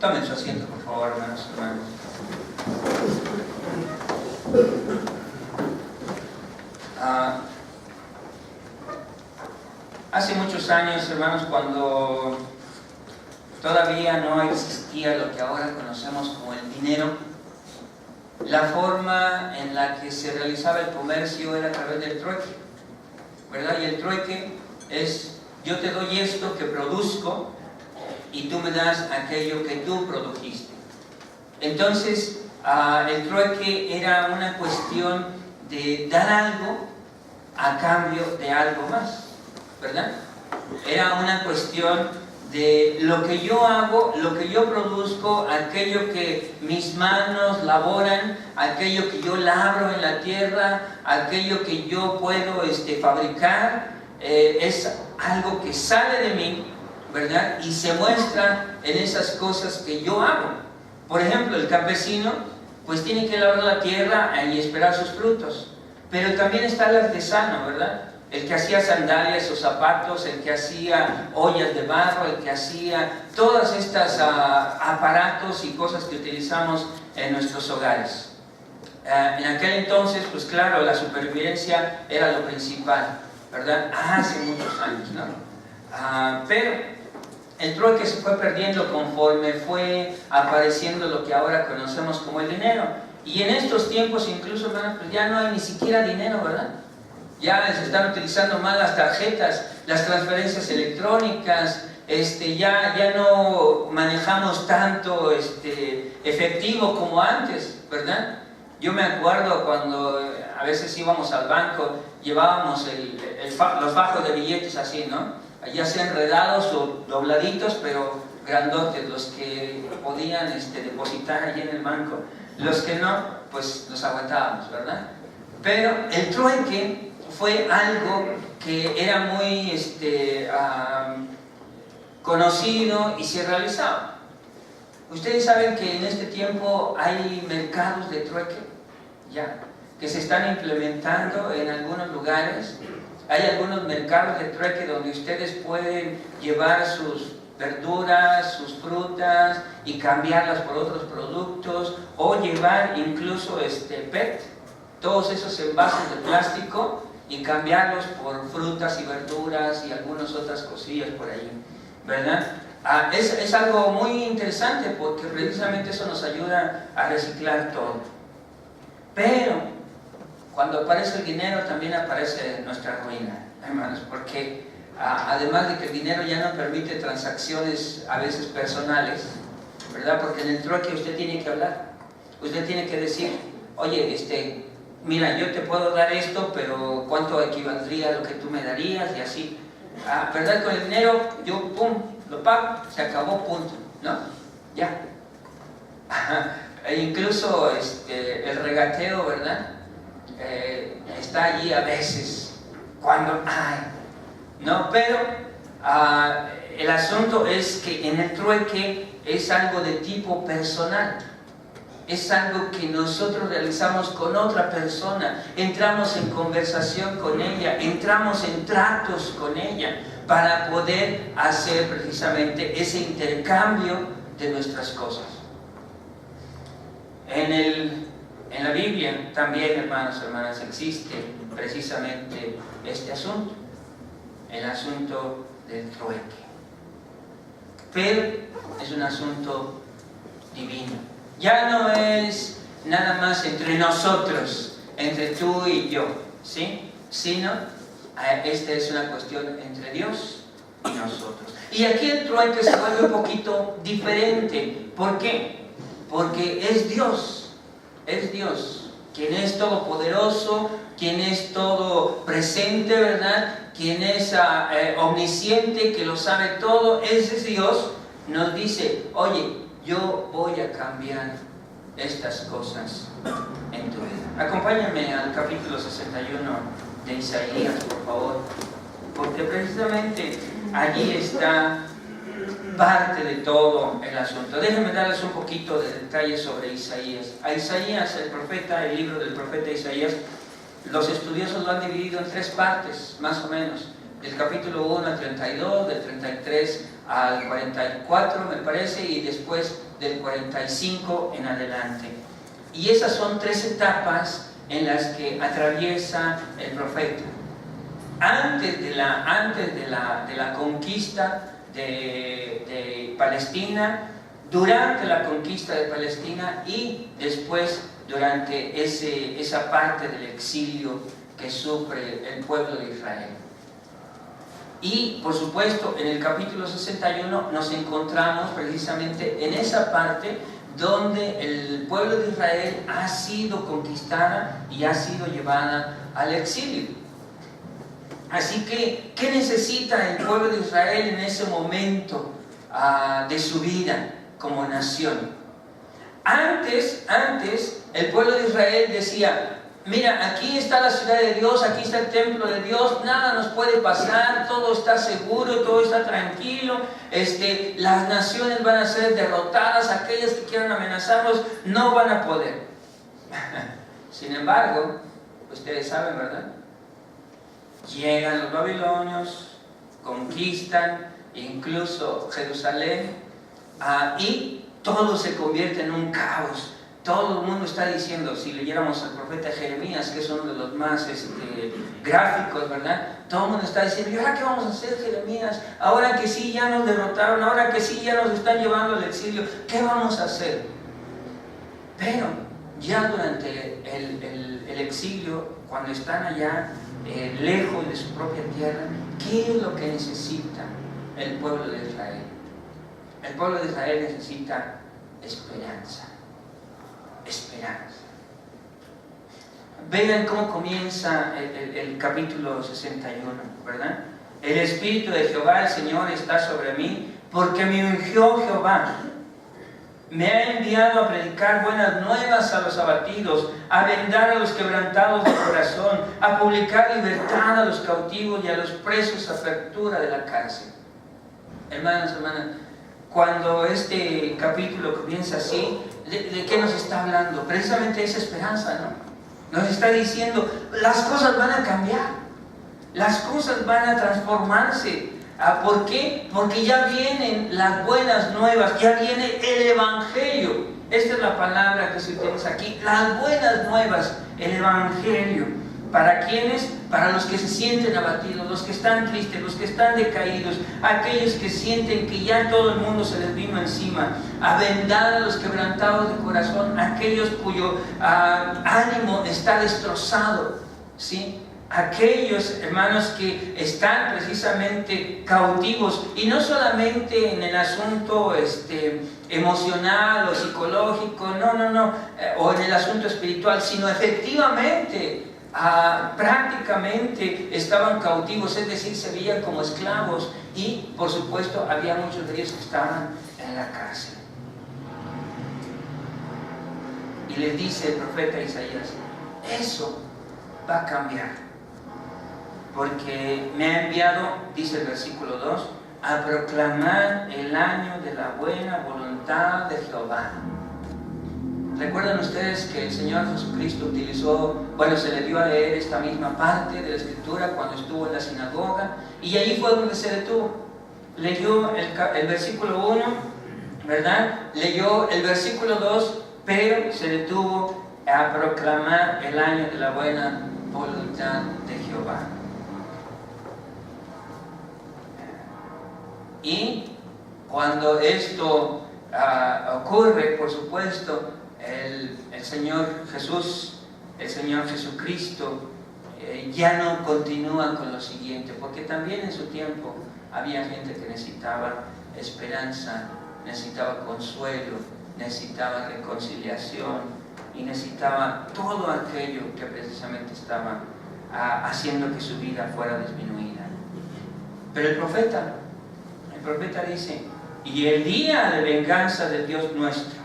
Tomen su asiento, por favor, hermanos. Hace muchos años, hermanos, cuando todavía no existía lo que ahora conocemos como el dinero, la forma en la que se realizaba el comercio era a través del trueque, ¿verdad? Y el trueque es: yo te doy esto que produzco y tú me das aquello que tú produjiste. Entonces, el trueque era una cuestión de dar algo a cambio de algo más, ¿verdad? Era una cuestión de lo que yo hago, lo que yo produzco, aquello que mis manos laboran, aquello que yo labro en la tierra, aquello que yo puedo fabricar, es algo que sale de mí, ¿verdad? Y se muestra en esas cosas que yo hago. Por ejemplo, el campesino pues tiene que labrar la tierra y esperar sus frutos. Pero también está el artesano, ¿verdad? El que hacía sandalias o zapatos, el que hacía ollas de barro, el que hacía todas estas aparatos y cosas que utilizamos en nuestros hogares. En aquel entonces, pues claro, la supervivencia era lo principal, ¿verdad? Hace muchos años, ¿no? Pero el trueque se fue perdiendo conforme fue apareciendo lo que ahora conocemos como el dinero. Y en estos tiempos incluso, hermanos, pues ya no hay ni siquiera dinero, ¿verdad? Ya se están utilizando más las tarjetas, las transferencias electrónicas, ya no manejamos tanto efectivo como antes, ¿verdad? Yo me acuerdo cuando a veces íbamos al banco, llevábamos los fajos de billetes así, ¿no? Ya sean enredados o dobladitos, pero grandotes, los que podían depositar allí en el banco. Los que no, pues los aguantábamos, ¿verdad? Pero el trueque fue algo que era muy conocido y se realizaba. Ustedes saben que en este tiempo hay mercados de trueque, ya, que se están implementando en algunos lugares. Hay algunos mercados de trueque donde ustedes pueden llevar sus verduras, sus frutas y cambiarlas por otros productos, o llevar incluso PET, todos esos envases de plástico, y cambiarlos por frutas y verduras y algunas otras cosillas por ahí, ¿verdad? Es algo muy interesante porque precisamente eso nos ayuda a reciclar todo. Pero cuando aparece el dinero también aparece nuestra ruina, hermanos, porque además de que el dinero ya no permite transacciones a veces personales, ¿verdad? Porque en el trueque usted tiene que hablar, usted tiene que decir: oye, mira, yo te puedo dar esto, pero ¿cuánto equivaldría a lo que tú me darías? Y así, ¿verdad? Con el dinero yo, pum, lo pago, se acabó, punto, ¿no? Ya. E incluso el regateo, ¿verdad? Está allí a veces, cuando hay, ¿no? Pero el asunto es que en el trueque es algo de tipo personal. Es algo que nosotros realizamos con otra persona, entramos en conversación con ella, entramos en tratos con ella para poder hacer precisamente ese intercambio de nuestras cosas. En la Biblia también, hermanos y hermanas, existe precisamente este asunto, el asunto del trueque. Pero es un asunto divino. Ya no es nada más entre nosotros, entre tú y yo, ¿sí? Sino, esta es una cuestión entre Dios y nosotros. Y aquí el trueque se vuelve un poquito diferente. ¿Por qué? Porque es Dios, quien es todopoderoso, quien es todo presente, ¿verdad? Quien es omnisciente, que lo sabe todo. Ese es Dios. Nos dice: oye, yo voy a cambiar estas cosas en tu vida. Acompáñame al capítulo 61 de Isaías, por favor, porque precisamente allí está parte de todo el asunto. Déjenme darles un poquito de detalles sobre Isaías. A Isaías, el profeta, el libro del profeta Isaías, los estudiosos lo han dividido en tres partes, más o menos. Del capítulo 1 al 32, del 33 al 44, me parece, y después del 45 en adelante. Y esas son 3 etapas en las que atraviesa el profeta. Antes de la conquista de Palestina, durante la conquista de Palestina y después durante esa parte del exilio que sufre el pueblo de Israel. Y por supuesto en el capítulo 61 nos encontramos precisamente en esa parte donde el pueblo de Israel ha sido conquistada y ha sido llevada al exilio. Así que, ¿qué necesita el pueblo de Israel en ese momento de su vida como nación? Antes el pueblo de Israel decía: mira, aquí está la ciudad de Dios, aquí está el templo de Dios, nada nos puede pasar, todo está seguro, todo está tranquilo, las naciones van a ser derrotadas, aquellas que quieran amenazarnos no van a poder. Sin embargo, ustedes saben, ¿verdad? Llegan los babilonios, conquistan incluso Jerusalén, y todo se convierte en un caos. Todo el mundo está diciendo, si leyéramos al profeta Jeremías, que es uno de los más gráficos, ¿verdad? Todo el mundo está diciendo: ¿y ahora qué vamos a hacer, Jeremías? Ahora que sí ya nos derrotaron, ahora que sí ya nos están llevando al exilio, ¿qué vamos a hacer? Pero ya durante el exilio, cuando están allá lejos de su propia tierra, ¿qué es lo que necesita el pueblo de Israel? El pueblo de Israel necesita esperanza. Esperanza. Vean cómo comienza el capítulo 61, ¿verdad? El Espíritu de Jehová, el Señor, está sobre mí, porque me ungió Jehová. Me ha enviado a predicar buenas nuevas a los abatidos, a vendar a los quebrantados de corazón, a publicar libertad a los cautivos y a los presos apertura de la cárcel. Hermanos, hermanas, cuando este capítulo comienza así, ¿de qué nos está hablando? Precisamente esa esperanza, ¿no? Nos está diciendo: las cosas van a cambiar, las cosas van a transformarse. ¿Por qué? Porque ya vienen las buenas nuevas, ya viene el Evangelio. Esta es la palabra que se utiliza aquí, las buenas nuevas, el Evangelio. ¿Para quiénes? Para los que se sienten abatidos, los que están tristes, los que están decaídos, aquellos que sienten que ya todo el mundo se les vino encima, a vendar a los quebrantados de corazón, aquellos cuyo ánimo está destrozado, ¿sí? Aquellos hermanos que están precisamente cautivos, y no solamente en el asunto emocional o psicológico, no, o en el asunto espiritual, sino efectivamente prácticamente estaban cautivos, es decir, se veían como esclavos, y por supuesto había muchos de ellos que estaban en la cárcel. Y les dice el profeta Isaías: eso va a cambiar, porque me ha enviado, dice el versículo 2, a proclamar el año de la buena voluntad de Jehová. ¿Recuerdan ustedes que el Señor Jesucristo se le dio a leer esta misma parte de la Escritura cuando estuvo en la sinagoga? Y allí fue donde se detuvo. Leyó el versículo 1, ¿verdad? Leyó el versículo 2, pero se detuvo a proclamar el año de la buena voluntad de Jehová. Y cuando esto ocurre, por supuesto, el Señor Jesús, el Señor Jesucristo, ya no continúa con lo siguiente, porque también en su tiempo había gente que necesitaba esperanza, necesitaba consuelo, necesitaba reconciliación y necesitaba todo aquello que precisamente estaba haciendo que su vida fuera disminuida. Pero el profeta dice: y el día de venganza del Dios nuestro,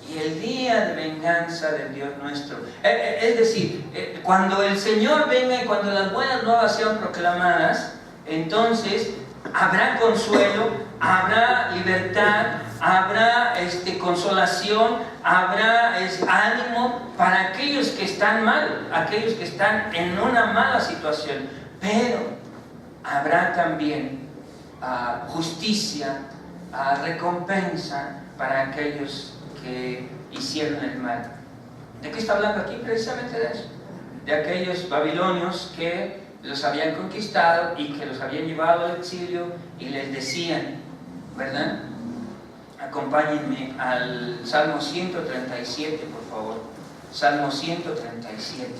y el día de venganza del Dios nuestro, es decir, cuando el Señor venga y cuando las buenas nuevas sean proclamadas, entonces habrá consuelo, habrá libertad, habrá consolación, habrá ánimo para aquellos que están mal, aquellos que están en una mala situación. Pero habrá también justicia, recompensa para aquellos que hicieron el mal. ¿De qué está hablando aquí? Precisamente de eso, de aquellos babilonios que los habían conquistado y que los habían llevado al exilio y les decían, ¿verdad? Acompáñenme al Salmo 137, por favor. Salmo 137.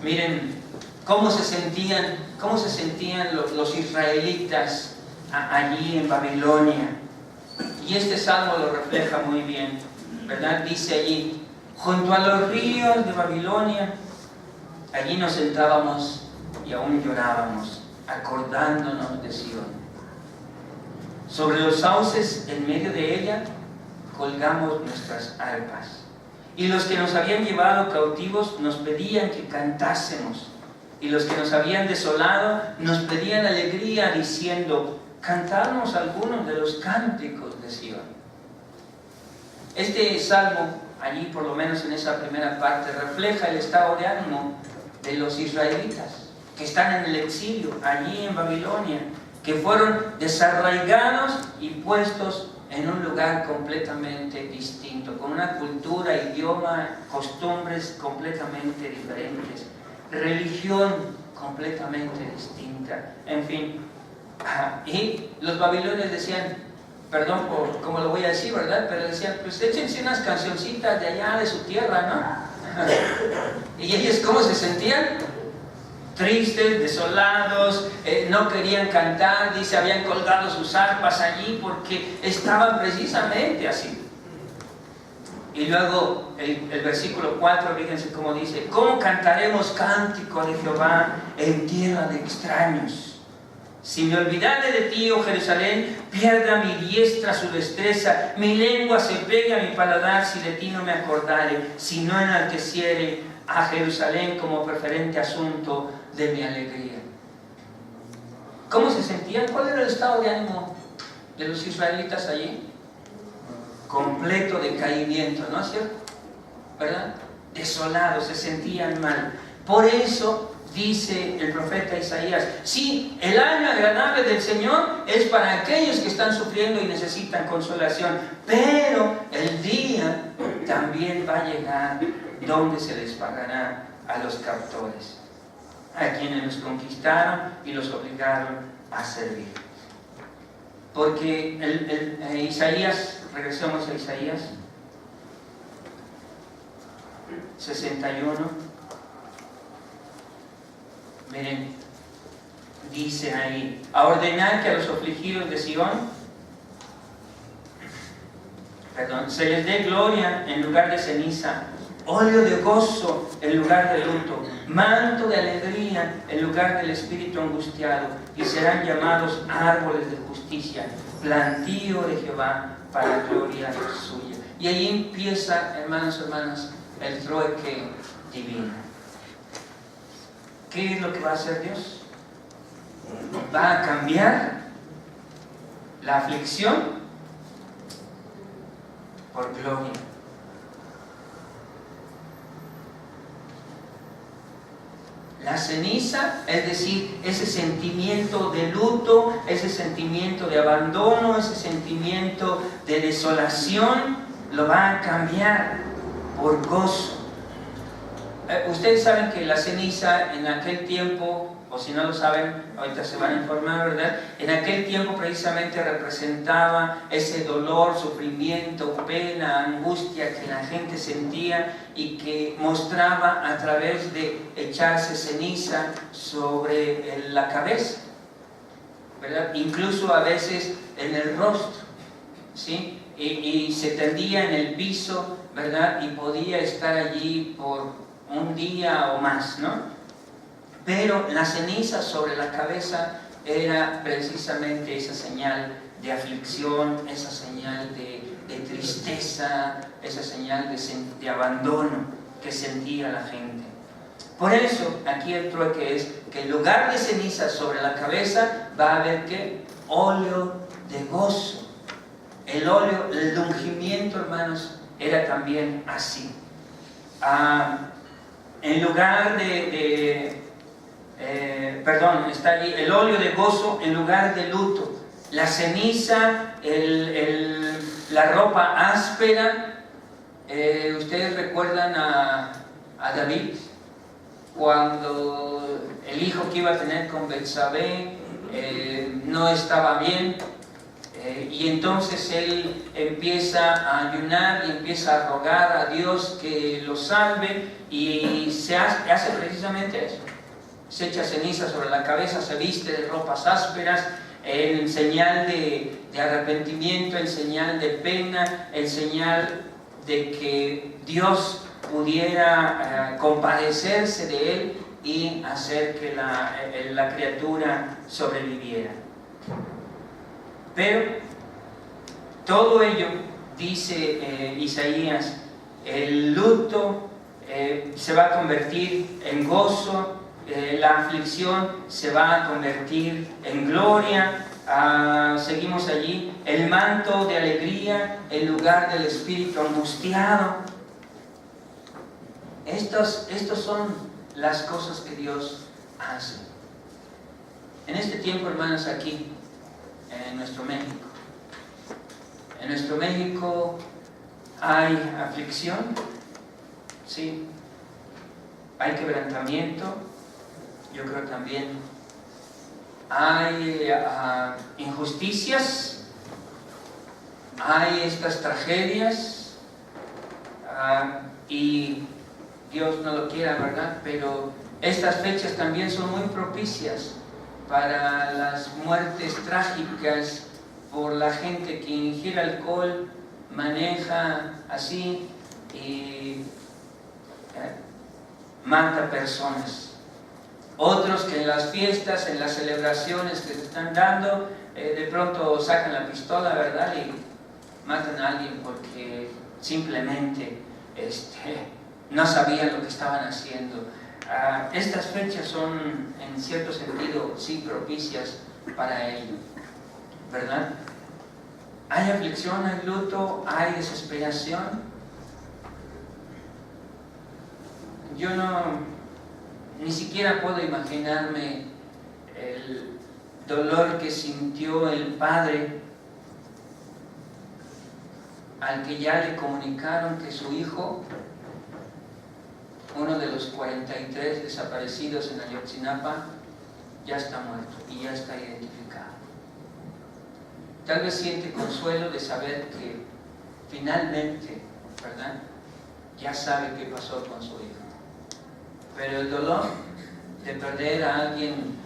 Miren cómo se sentían los israelitas allí en Babilonia. Y este salmo lo refleja muy bien, ¿verdad? Dice allí, junto a los ríos de Babilonia, allí nos sentábamos y aún llorábamos, acordándonos de Sion. Sobre los sauces en medio de ella, colgamos nuestras arpas. Y los que nos habían llevado cautivos nos pedían que cantásemos. Y los que nos habían desolado nos pedían alegría, diciendo, cantadnos algunos de los cánticos de Sion. Este salmo, allí por lo menos en esa primera parte, refleja el estado de ánimo de los israelitas que están en el exilio, allí en Babilonia, que fueron desarraigados y puestos en un lugar completamente distinto, con una cultura, idioma, costumbres completamente diferentes, religión completamente distinta, en fin. Y los babilonios decían, perdón por cómo lo voy a decir, ¿verdad? Pero decían, pues échense unas cancioncitas de allá de su tierra, ¿no? Y ellos, ¿cómo se sentían? Tristes, desolados, no querían cantar, dice, habían colgado sus arpas allí porque estaban precisamente así. Y luego el versículo 4, fíjense cómo dice, ¿cómo cantaremos cántico de Jehová en tierra de extraños? Si me olvidare de ti, oh Jerusalén, pierda mi diestra su destreza, mi lengua se pegue a mi paladar si de ti no me acordare, si no enalteciere a Jerusalén como preferente asunto de mi alegría. ¿Cómo se sentían? ¿Cuál era el estado de ánimo de los israelitas allí? Completo decaimiento, ¿no es cierto? ¿Verdad? Desolados, se sentían mal. Por eso dice el profeta Isaías, sí, el año agradable del Señor es para aquellos que están sufriendo y necesitan consolación, pero el día también va a llegar donde se les pagará a los captores, a quienes los conquistaron y los obligaron a servir. Porque Isaías, regresemos a Isaías 61. Miren, dice ahí, a ordenar que a los afligidos de Sion, se les dé gloria en lugar de ceniza, óleo de gozo en lugar de luto, manto de alegría en lugar del espíritu angustiado, y serán llamados árboles de justicia, plantío de Jehová para gloria suya. Y ahí empieza, hermanos, hermanas, el trueque divino. ¿Qué es lo que va a hacer Dios? Va a cambiar la aflicción por gloria. La ceniza, es decir, ese sentimiento de luto, ese sentimiento de abandono, ese sentimiento de desolación, lo va a cambiar por gozo. Ustedes saben que la ceniza en aquel tiempo, o si no lo saben, ahorita se van a informar, ¿verdad? En aquel tiempo precisamente representaba ese dolor, sufrimiento, pena, angustia que la gente sentía y que mostraba a través de echarse ceniza sobre la cabeza, ¿verdad? Incluso a veces en el rostro, ¿sí? Y se tendía en el piso, ¿verdad? Y podía estar allí por un día o más, ¿no? Pero la ceniza sobre la cabeza era precisamente esa señal de aflicción, esa señal de tristeza, esa señal de abandono que sentía la gente. Por eso, aquí el trueque es que en lugar de ceniza sobre la cabeza, va a haber ¿qué? Óleo de gozo. El óleo, el ungimiento, hermanos, era también así. en lugar perdón, está allí, el óleo de gozo en lugar de luto, la ceniza, la ropa áspera. Ustedes recuerdan a David, cuando el hijo que iba a tener con Betsabé no estaba bien, y entonces él empieza a ayunar y empieza a rogar a Dios que lo salve, y hace precisamente eso. Se echa ceniza sobre la cabeza, se viste de ropas ásperas, en señal de arrepentimiento, en señal de pena, en señal de que Dios pudiera compadecerse de él y hacer que la criatura sobreviviera. Pero todo ello, dice Isaías, el luto se va a convertir en gozo, la aflicción se va a convertir en gloria. Seguimos allí, el manto de alegría en lugar del espíritu angustiado. Estos son las cosas que Dios hace. En este tiempo, hermanos, aquí, en nuestro México, hay aflicción, sí, hay quebrantamiento, yo creo también hay injusticias, hay estas tragedias, y Dios no lo quiera, ¿verdad? Pero estas fechas también son muy propicias para las muertes trágicas por la gente que ingiere alcohol, maneja así y mata personas. Otros que en las fiestas, en las celebraciones que se están dando, de pronto sacan la pistola, ¿verdad? Y matan a alguien porque simplemente no sabían lo que estaban haciendo. Estas fechas son, en cierto sentido, sí propicias para ello, ¿verdad? Hay aflicción, hay luto, hay desesperación. Yo ni siquiera puedo imaginarme el dolor que sintió el padre al que ya le comunicaron que su hijo, uno de los 43 desaparecidos en Ayotzinapa, ya está muerto y ya está identificado. Tal vez siente consuelo de saber que finalmente, ¿verdad?, ya sabe qué pasó con su hijo. Pero el dolor de perder a alguien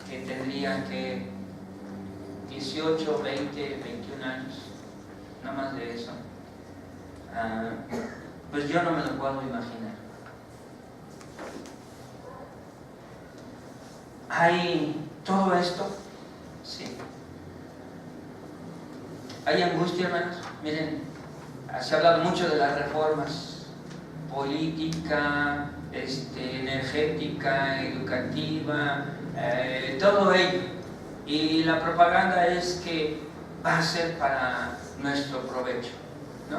que tendría que 18, 20, 21 años, no más de eso, pues yo no me lo puedo imaginar. ¿Hay todo esto? Sí. ¿Hay angustia, hermanos? Miren, se ha hablado mucho de las reformas política, energética, educativa, todo ello. Y la propaganda es que va a ser para nuestro provecho, ¿no?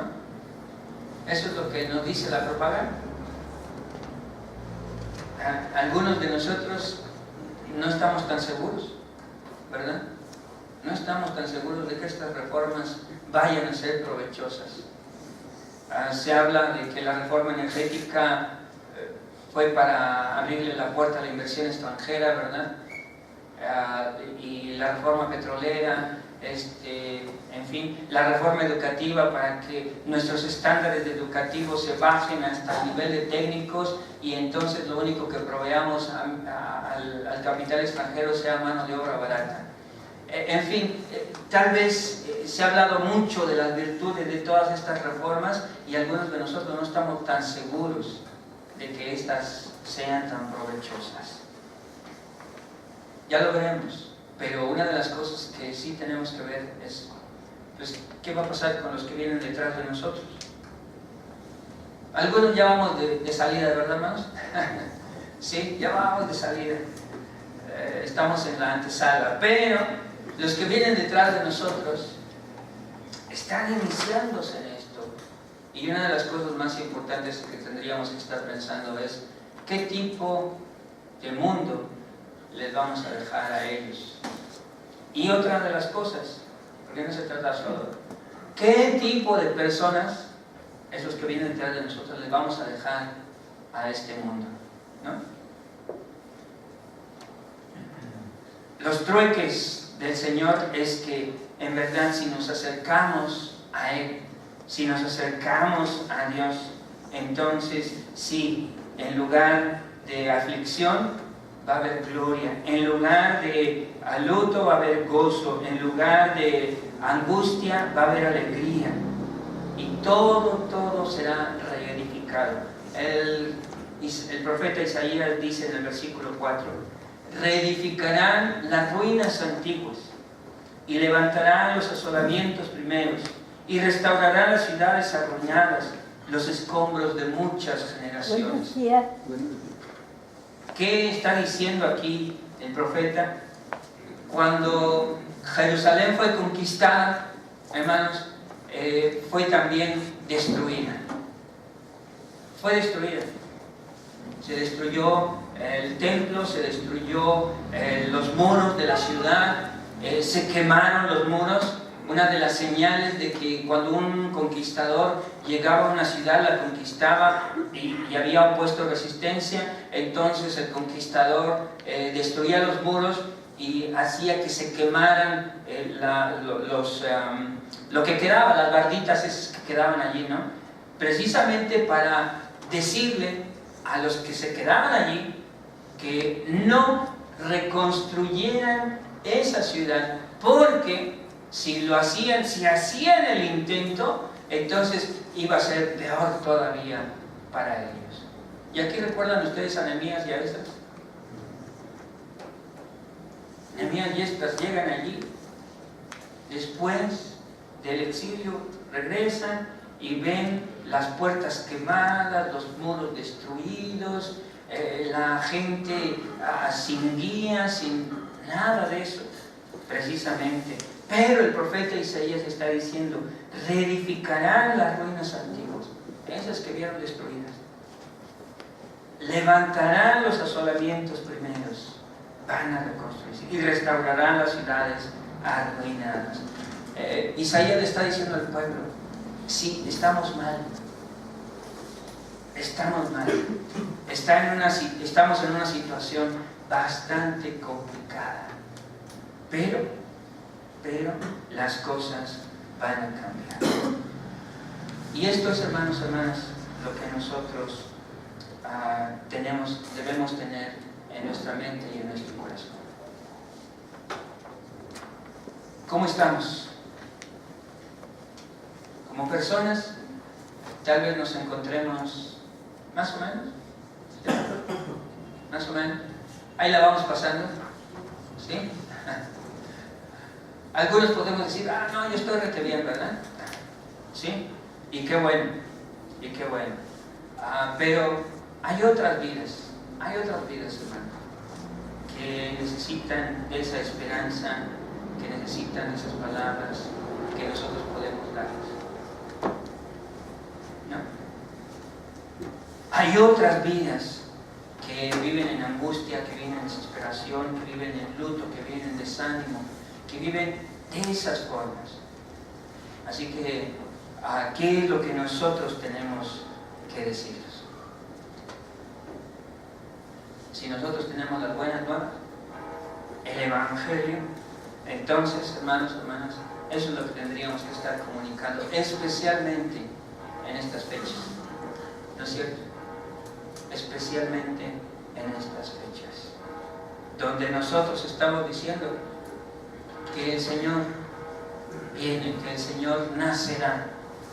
Eso es lo que nos dice la propaganda. Algunos de nosotros no estamos tan seguros, ¿verdad? No estamos tan seguros de que estas reformas vayan a ser provechosas. Se habla de que la reforma energética fue para abrirle la puerta a la inversión extranjera, ¿verdad? Y la reforma petrolera, en fin, la reforma educativa para que nuestros estándares educativos se bajen hasta el nivel de técnicos y entonces lo único que proveamos al capital extranjero sea mano de obra barata. En fin, tal vez se ha hablado mucho de las virtudes de todas estas reformas y algunos de nosotros no estamos tan seguros de que estas sean tan provechosas. Ya lo veremos, pero una de las cosas que sí tenemos que ver es, pues, ¿qué va a pasar con los que vienen detrás de nosotros? Algunos ya vamos de salida, ¿verdad, hermanos? Sí, ya vamos de salida. Estamos en la antesala, pero los que vienen detrás de nosotros están iniciándose en esto Y una de las cosas más importantes que tendríamos que estar pensando es qué tipo de mundo les vamos a dejar a ellos. Y otra de las cosas, porque no se trata solo, ¿qué tipo de personas, esos que vienen detrás de nosotros, les vamos a dejar a este mundo? ¿No? Los trueques del Señor es que en verdad si nos acercamos a Él, si nos acercamos a Dios, entonces sí, en lugar de aflicción va a haber gloria, en lugar de luto va a haber gozo, en lugar de angustia va a haber alegría, y todo será reedificado. El profeta Isaías dice en el versículo 4: reedificarán las ruinas antiguas y levantarán los asolamientos primeros y restaurarán las ciudades arruinadas, los escombros de muchas generaciones. ¿Qué está diciendo aquí el profeta? Cuando Jerusalén fue conquistada, hermanos, fue también destruida. Fue destruida. Se destruyó el templo, se destruyó los muros de la ciudad, se quemaron los muros. Una de las señales de que cuando un conquistador llegaba a una ciudad, la conquistaba y había opuesto resistencia, entonces el conquistador destruía los muros y hacía que se quemaran lo que quedaba, las barditas esas que quedaban allí, ¿no? Precisamente para decirle a los que se quedaban allí que no reconstruyeran esa ciudad, porque si hacían el intento, entonces iba a ser peor todavía para ellos. ¿Y aquí recuerdan ustedes a Nehemías y a Esdras? Nehemías y Esdras llegan allí, después del exilio regresan y ven las puertas quemadas, los muros destruidos, la gente sin guía, sin nada de eso, precisamente. Pero el profeta Isaías está diciendo: reedificarán las ruinas antiguas, esas que vieron destruidas, levantarán los asolamientos primeros, van a reconstruirse y restaurarán las ciudades arruinadas. Isaías le está diciendo al pueblo: sí, estamos mal, estamos en una situación bastante complicada, pero las cosas van a cambiar. Y esto es, hermanos, hermanas, lo que nosotros debemos tener en nuestra mente y en nuestro corazón. ¿Cómo estamos? Como personas, tal vez nos encontremos más o menos, más o menos, ahí la vamos pasando, ¿sí? Algunos podemos decir: no, yo estoy rete bien, ¿verdad? ¿Sí? Y qué bueno, pero hay otras vidas, hermano, que necesitan esa esperanza, que necesitan esas palabras que nosotros podemos darles, ¿no? Hay otras vidas que viven en angustia, que viven en desesperación, que viven en luto, que viven en desánimo, que viven de esas formas. Así que, ¿qué es lo que nosotros tenemos que decirles? Si nosotros tenemos las buenas nuevas, el Evangelio, entonces, hermanos, hermanas, eso es lo que tendríamos que estar comunicando, especialmente en estas fechas, ¿no es cierto? Especialmente en estas fechas, donde nosotros estamos diciendo que el Señor viene, que el Señor nacerá,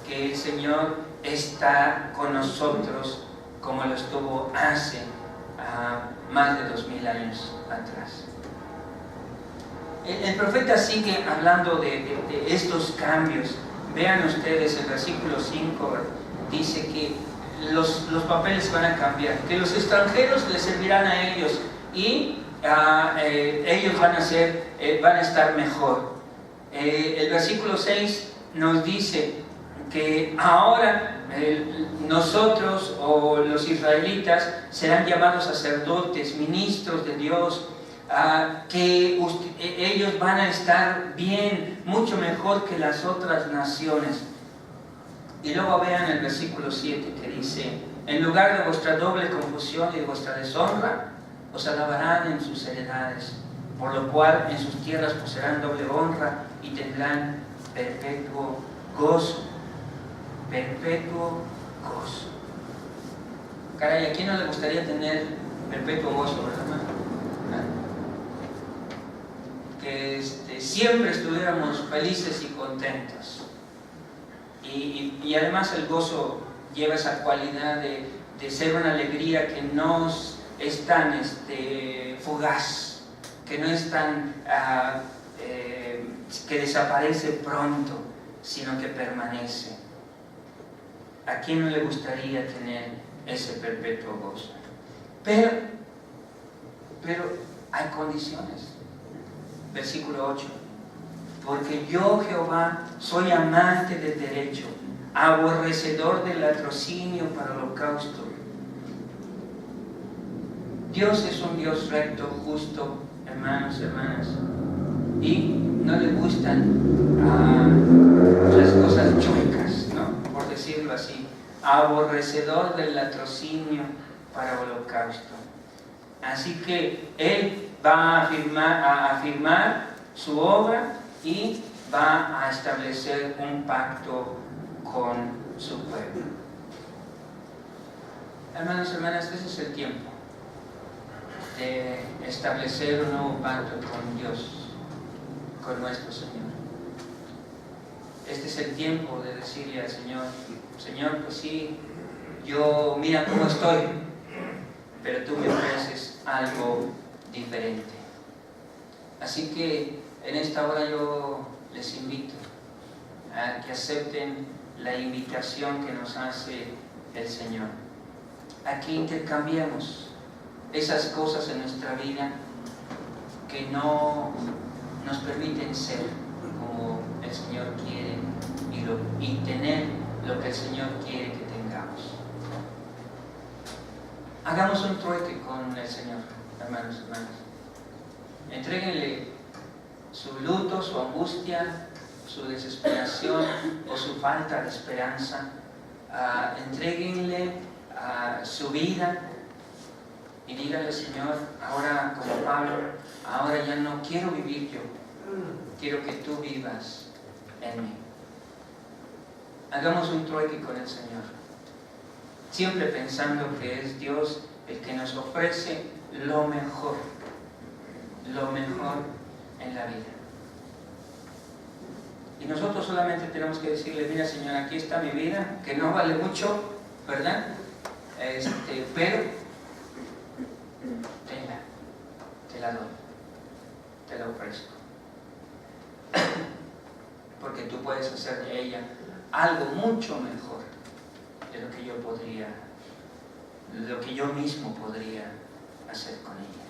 que el Señor está con nosotros como lo estuvo hace más de 2000 años atrás. El profeta sigue hablando de estos cambios. Vean ustedes el versículo 5, dice que los papeles van a cambiar, que los extranjeros les servirán a ellos y ellos van a estar mejor. El versículo 6 nos dice que ahora nosotros o los israelitas serán llamados sacerdotes, ministros de Dios, que ellos van a estar bien, mucho mejor que las otras naciones. Y luego vean el versículo 7 que dice: en lugar de vuestra doble confusión y de vuestra deshonra, os alabarán en sus heredades, por lo cual en sus tierras poseerán doble honra y tendrán perpetuo gozo. Perpetuo gozo. Caray, ¿a quién no le gustaría tener perpetuo gozo, verdad, hermano? Que siempre estuviéramos felices y contentos. Y además el gozo lleva esa cualidad de ser una alegría que no es tan fugaz, que no es tan que desaparece pronto, sino que permanece. ¿A quién no le gustaría tener ese perpetuo gozo? Pero hay condiciones. Versículo 8: porque yo, Jehová, soy amante del derecho, aborrecedor del latrocinio para holocausto. Dios es un Dios recto, justo, hermanos, hermanas, y no le gustan las cosas chuecas, ¿no? Por decirlo así. Aborrecedor del latrocinio para holocausto. Así que Él va a afirmar su obra y va a establecer un pacto con su pueblo. Hermanos y hermanas, ese es el tiempo de establecer un nuevo pacto con Dios, con nuestro Señor. Este es el tiempo de decirle al Señor: Señor, pues sí, yo mira cómo estoy, pero tú me ofreces algo diferente. Así que en esta hora yo les invito a que acepten la invitación que nos hace el Señor, a que intercambiemos esas cosas en nuestra vida que no nos permiten ser como el Señor quiere y tener lo que el Señor quiere que tengamos. Hagamos un trueque con el Señor, hermanos y hermanas. Entréguenle su luto, su angustia, su desesperación o su falta de esperanza. Entréguenle su vida y díganle: Señor, ahora como Pablo, ahora ya no quiero vivir yo, quiero que tú vivas en mí. Hagamos un trueque con el Señor, siempre pensando que es Dios el que nos ofrece lo mejor en la vida. Y nosotros solamente tenemos que decirle: mira, Señor, aquí está mi vida, que no vale mucho, ¿verdad? Pero te la doy, te la ofrezco. Porque tú puedes hacer de ella algo mucho mejor de lo que yo podría, de lo que yo mismo podría hacer con ella.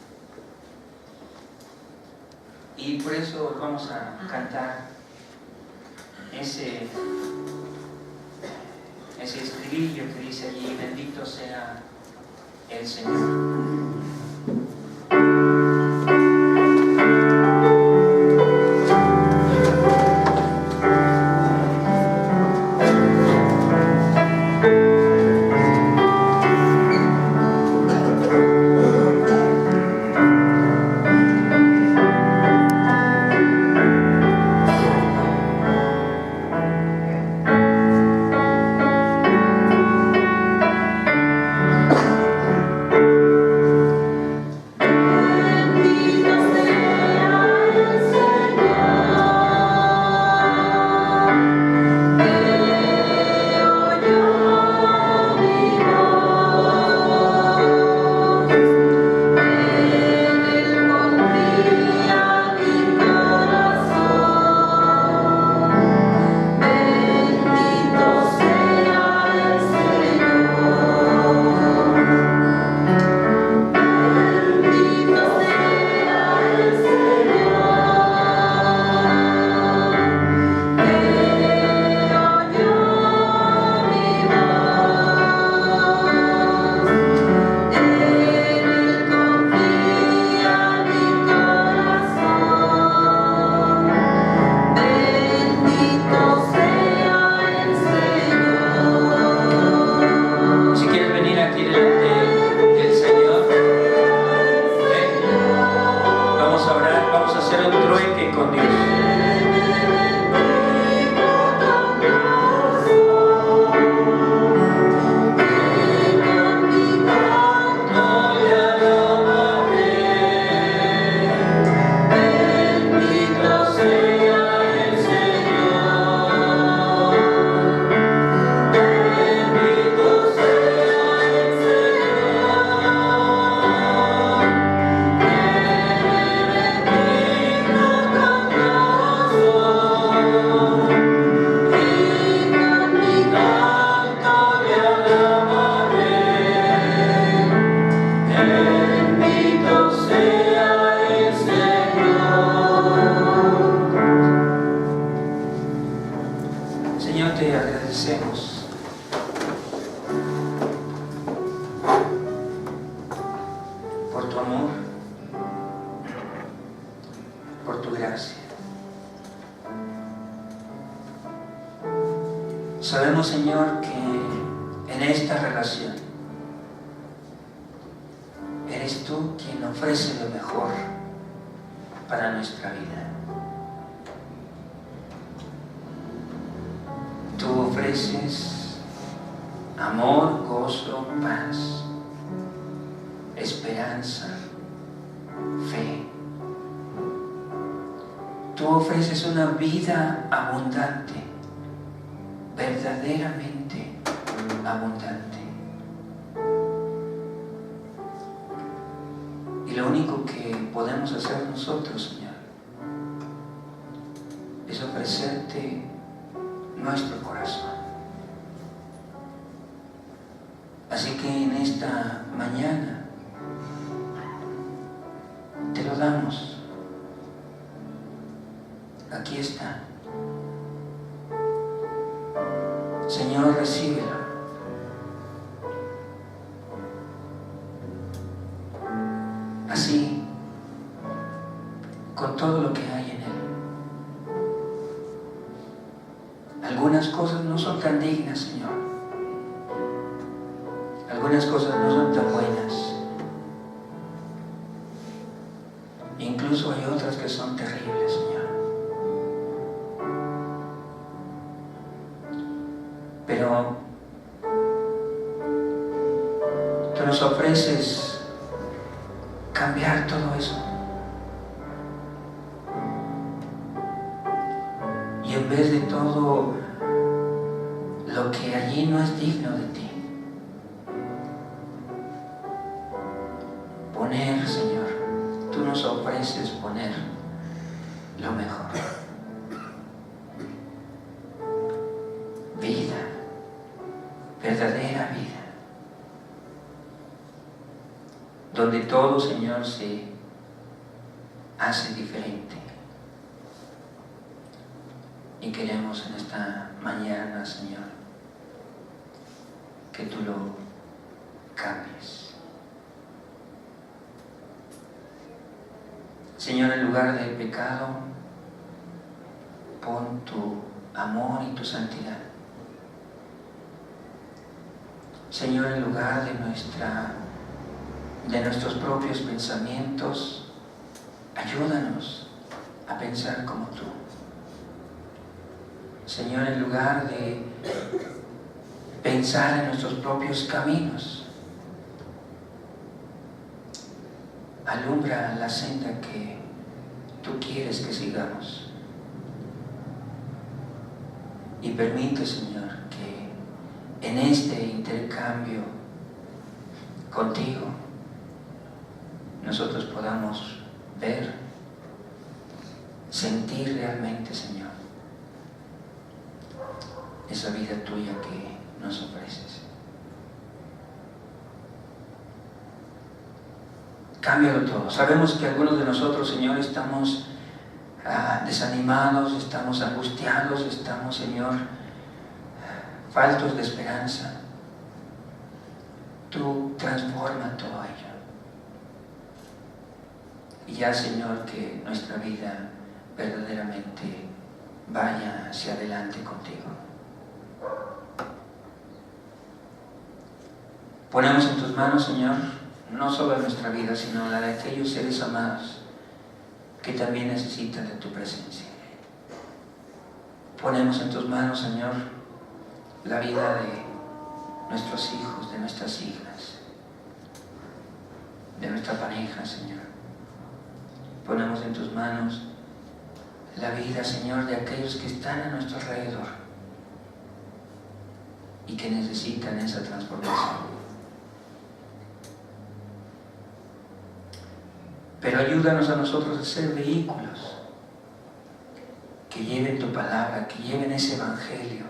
Y por eso vamos a cantar ese estribillo que dice allí: bendito sea el Señor. con Dios. Señor, te agradecemos por tu amor, por tu gracia. Sabemos, Señor, que en esta relación eres tú quien ofrece lo mejor para nuestra vida. Tú ofreces amor, gozo, paz, esperanza, fe. Tú ofreces una vida abundante, verdaderamente abundante. Y lo único que podemos hacer nosotros, Señor, es ofrecerte nuestro corazón. Así que en esta mañana te lo damos. Aquí está. Señor, recíbelo. Así, con todo lo que hay en él. Algunas cosas no son tan dignas, Señor. Algunas cosas no son tan buenas. Incluso hay otras que son terribles, Señor. Pero tú nos ofreces cambiar todo eso. Y en vez de todo lo que allí no es digno de ti, poner, Señor, tú nos ofreces poner lo mejor. Vida, verdadera vida, donde todo, Señor, se hace diferente. Y queremos en esta mañana, Señor, que tú lo cambies. Señor, en lugar del pecado, pon tu amor y tu santidad. Señor, en lugar de nuestros propios pensamientos, ayúdanos a pensar como tú. Señor, en lugar de pensar en nuestros propios caminos, alumbra la senda que tú quieres que sigamos. Y permite, Señor, que en este intercambio contigo nosotros podamos ver, sentir realmente, Señor, esa vida tuya que nos ofreces. Cámbialo todo. Sabemos que algunos de nosotros, Señor, estamos desanimados, estamos angustiados, estamos, Señor, faltos de esperanza. Tú transforma todo ello. Y haz, Señor, que nuestra vida verdaderamente vaya hacia adelante contigo. Ponemos en tus manos, Señor, no solo nuestra vida, sino la de aquellos seres amados que también necesitan de tu presencia. Ponemos en tus manos, Señor, la vida de nuestros hijos, de nuestras hijas, de nuestra pareja, Señor. Ponemos en tus manos la vida, Señor, de aquellos que están a nuestro alrededor y que necesitan esa transformación. Pero ayúdanos a nosotros a ser vehículos que lleven tu palabra, que lleven ese evangelio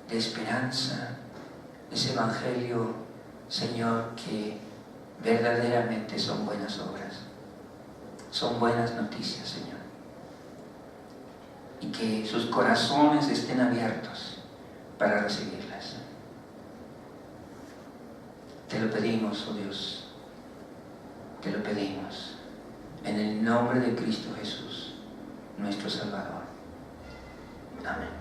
de esperanza, ese evangelio, Señor, que verdaderamente son buenas obras, son buenas noticias, Señor, y que sus corazones estén abiertos para recibirlas. Te lo pedimos, oh Dios, te lo pedimos en el nombre de Cristo Jesús, nuestro Salvador. Amén.